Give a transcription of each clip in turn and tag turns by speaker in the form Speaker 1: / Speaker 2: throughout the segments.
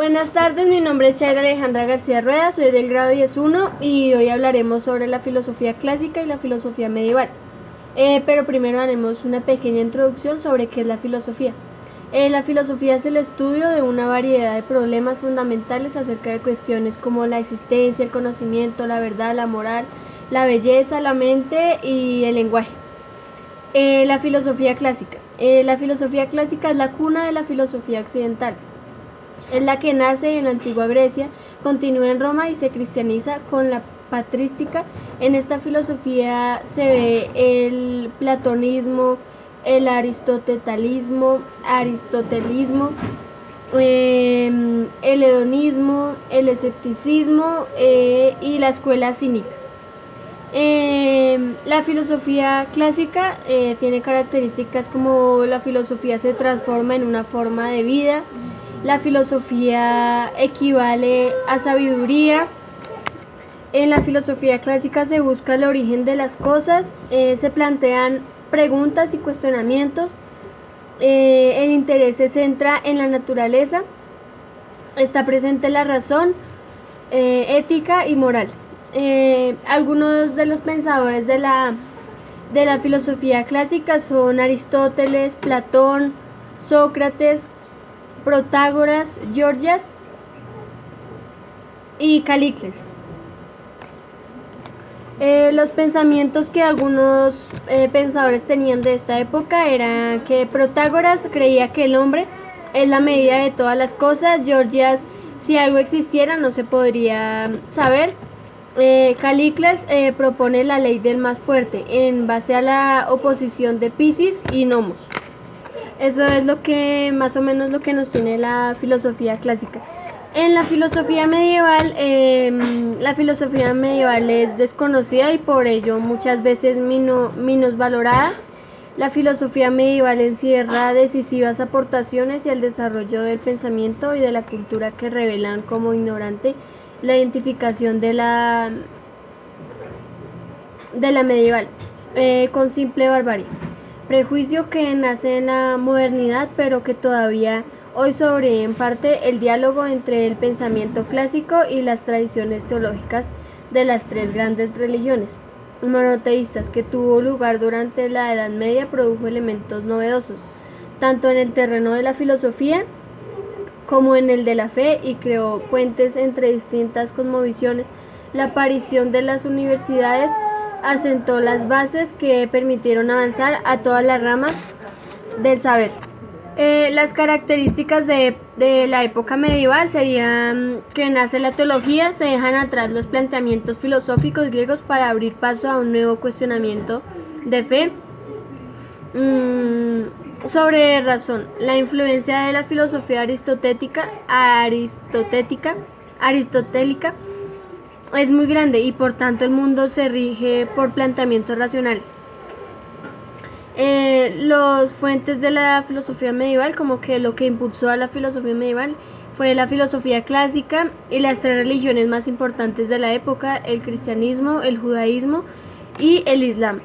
Speaker 1: Buenas tardes, mi nombre es Chaira Alejandra García Rueda, soy del grado 10.1 y hoy hablaremos sobre la filosofía clásica y la filosofía medieval. Pero primero haremos una pequeña introducción sobre qué es la filosofía. La filosofía es el estudio de una variedad de problemas fundamentales acerca de cuestiones como la existencia, el conocimiento, la verdad, la moral, la belleza, la mente y el lenguaje. La filosofía clásica. La filosofía clásica es la cuna de la filosofía occidental. Es la que nace en la antigua Grecia, continúa en Roma y se cristianiza con la patrística. En esta filosofía se ve el platonismo, el aristotelismo, el hedonismo, el escepticismo y la escuela cínica. La filosofía clásica tiene características como la filosofía se transforma en una forma de vida, la filosofía equivale a sabiduría. En la filosofía clásica se busca el origen de las cosas, se plantean preguntas y cuestionamientos, el interés se centra en la naturaleza, está presente la razón, ética y moral. Algunos de los pensadores de la filosofía clásica son Aristóteles, Platón, Sócrates, Protágoras, Gorgias y Calícles. Los pensamientos que algunos pensadores tenían de esta época era que Protágoras creía que el hombre es la medida de todas las cosas, Gorgias, si algo existiera no se podría saber. Calícles propone la ley del más fuerte en base a la oposición de Piscis y Nomos. Eso es lo que más o menos lo que nos tiene la filosofía clásica. En la filosofía medieval es desconocida y por ello muchas veces minusvalorada. La filosofía medieval encierra decisivas aportaciones y el desarrollo del pensamiento y de la cultura que revelan como ignorante la identificación de la medieval con simple barbarie. Prejuicio que nace en la modernidad, pero que todavía hoy sobrevive en parte el diálogo entre el pensamiento clásico y las tradiciones teológicas de las tres grandes religiones monoteístas que tuvo lugar durante la Edad Media produjo elementos novedosos, tanto en el terreno de la filosofía como en el de la fe, y creó puentes entre distintas cosmovisiones. La aparición de las universidades asentó las bases que permitieron avanzar a todas las ramas del saber. Las características de la época medieval serían que nace la teología, se dejan atrás los planteamientos filosóficos griegos para abrir paso a un nuevo cuestionamiento de fe. Sobre razón, la influencia de la filosofía aristotélica es muy grande y por tanto el mundo se rige por planteamientos racionales. Los fuentes de la filosofía medieval, como que lo que impulsó a la filosofía medieval fue la filosofía clásica y las tres religiones más importantes de la época, el cristianismo, el judaísmo y el islam.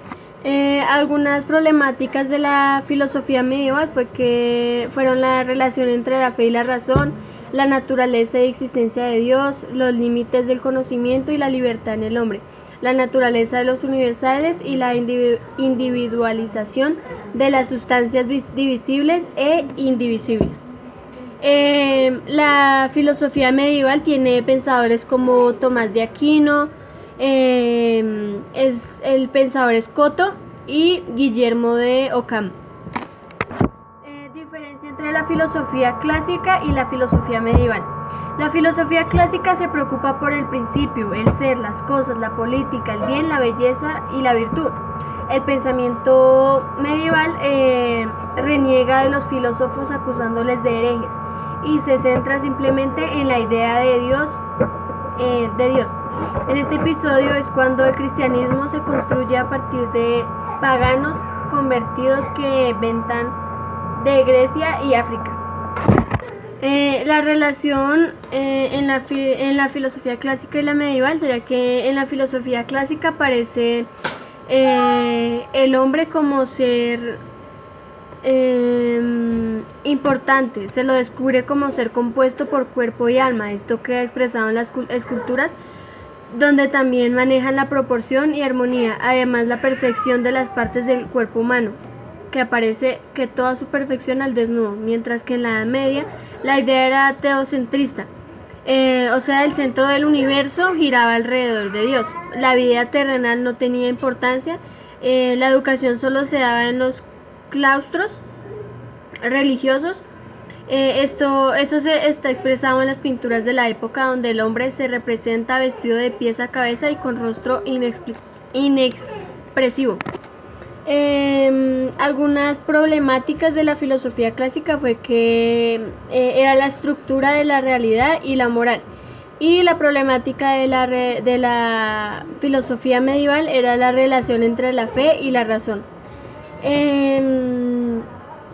Speaker 1: Algunas problemáticas de la filosofía medieval fueron la relación entre la fe y la razón, la naturaleza y existencia de Dios, los límites del conocimiento y la libertad en el hombre, la naturaleza de los universales y la individualización de las sustancias divisibles e indivisibles. La filosofía medieval tiene pensadores como Tomás de Aquino, el pensador Escoto y Guillermo de Ockham. Diferencia entre la filosofía clásica y la filosofía medieval. La filosofía clásica se preocupa por el principio, el ser, las cosas, la política, el bien, la belleza y la virtud. El pensamiento medieval reniega de los filósofos acusándoles de herejes y se centra simplemente en la idea de Dios. En este episodio es cuando el cristianismo se construye a partir de paganos convertidos que ventan de Grecia y África. La relación en la filosofía clásica y la medieval sería que en la filosofía clásica aparece el hombre como ser importante. Se lo descubre como ser compuesto por cuerpo y alma. Esto queda expresado en las esculturas, donde también manejan la proporción y armonía, además la perfección de las partes del cuerpo humano, que aparece que toda su perfección al desnudo, mientras que en la Edad Media la idea era teocentrista, o sea, el centro del universo giraba alrededor de Dios. La vida terrenal no tenía importancia, la educación solo se daba en los claustros religiosos. Eso se está expresado en las pinturas de la época, donde el hombre se representa vestido de pies a cabeza y con rostro inexpresivo. Algunas problemáticas de la filosofía clásica fue que era la estructura de la realidad y la moral, y la problemática de la filosofía medieval era la relación entre la fe y la razón.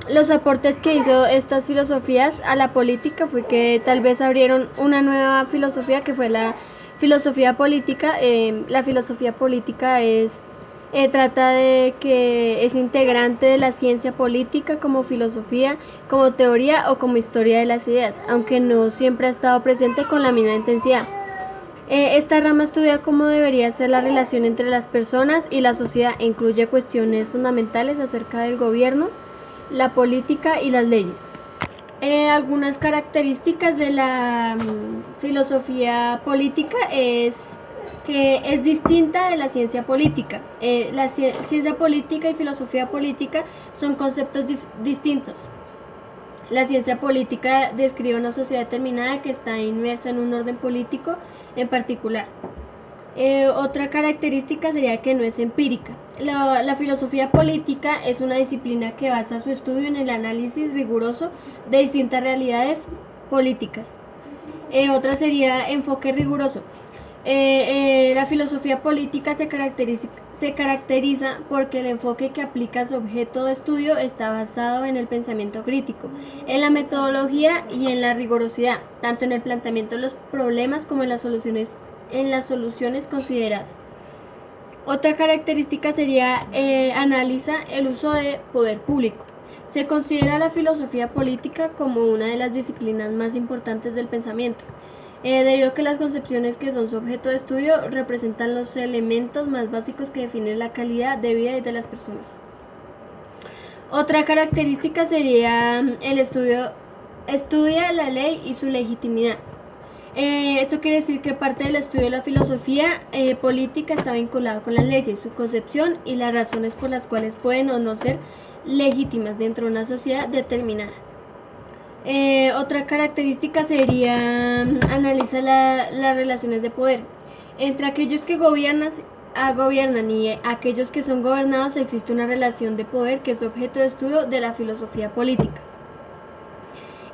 Speaker 1: Los aportes que hizo estas filosofías a la política fue que tal vez abrieron una nueva filosofía, que fue la filosofía política. La filosofía política trata de que es integrante de la ciencia política como filosofía, como teoría o como historia de las ideas, aunque no siempre ha estado presente con la misma intensidad. Esta rama estudia cómo debería ser la relación entre las personas y la sociedad e incluye cuestiones fundamentales acerca del gobierno, la política y las leyes. Algunas características de la filosofía política es que es distinta de la ciencia política. La ciencia política y filosofía política son conceptos distintos. La ciencia política describe una sociedad determinada que está inmersa en un orden político en particular. Otra característica sería que no es empírica. La filosofía política es una disciplina que basa su estudio en el análisis riguroso de distintas realidades políticas. Otra sería enfoque riguroso. La filosofía política se caracteriza porque el enfoque que aplica a su objeto de estudio está basado en el pensamiento crítico, en la metodología y en la rigurosidad, tanto en el planteamiento de los problemas como en las soluciones consideradas. Otra característica sería analiza el uso de poder público. Se considera la filosofía política como una de las disciplinas más importantes del pensamiento, debido a que las concepciones que son su objeto de estudio representan los elementos más básicos que definen la calidad de vida de las personas. Otra característica sería el estudia la ley y su legitimidad. Esto quiere decir que parte del estudio de la filosofía política está vinculado con las leyes, su concepción y las razones por las cuales pueden o no ser legítimas dentro de una sociedad determinada. Otra característica sería analizar las relaciones de poder. Entre aquellos que gobiernan y aquellos que son gobernados existe una relación de poder que es objeto de estudio de la filosofía política.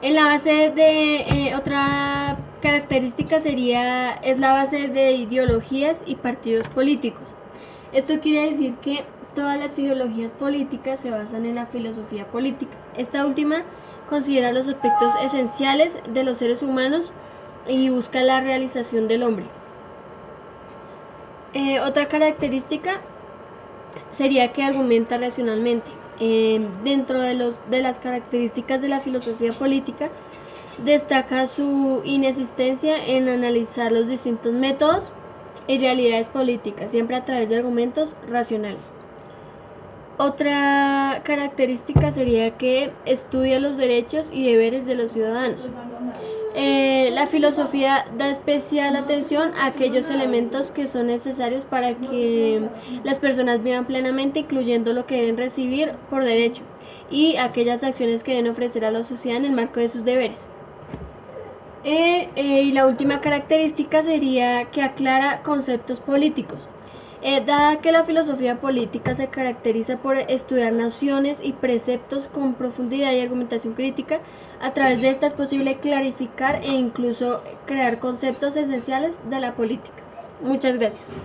Speaker 1: En la base de otra característica es la base de ideologías y partidos políticos. Esto quiere decir que todas las ideologías políticas se basan en la filosofía política. Esta última considera los aspectos esenciales de los seres humanos y busca la realización del hombre. Otra característica sería que argumenta racionalmente. Dentro de las características de la filosofía política destaca su inexistencia en analizar los distintos métodos y realidades políticas, siempre a través de argumentos racionales. Otra característica sería que estudia los derechos y deberes de los ciudadanos. La filosofía da especial atención a aquellos elementos que son necesarios para que las personas vivan plenamente, incluyendo lo que deben recibir por derecho y aquellas acciones que deben ofrecer a la sociedad en el marco de sus deberes. Y la última característica sería que aclara conceptos políticos. Dada que la filosofía política se caracteriza por estudiar nociones y preceptos con profundidad y argumentación crítica, a través de esta es posible clarificar e incluso crear conceptos esenciales de la política. Muchas gracias.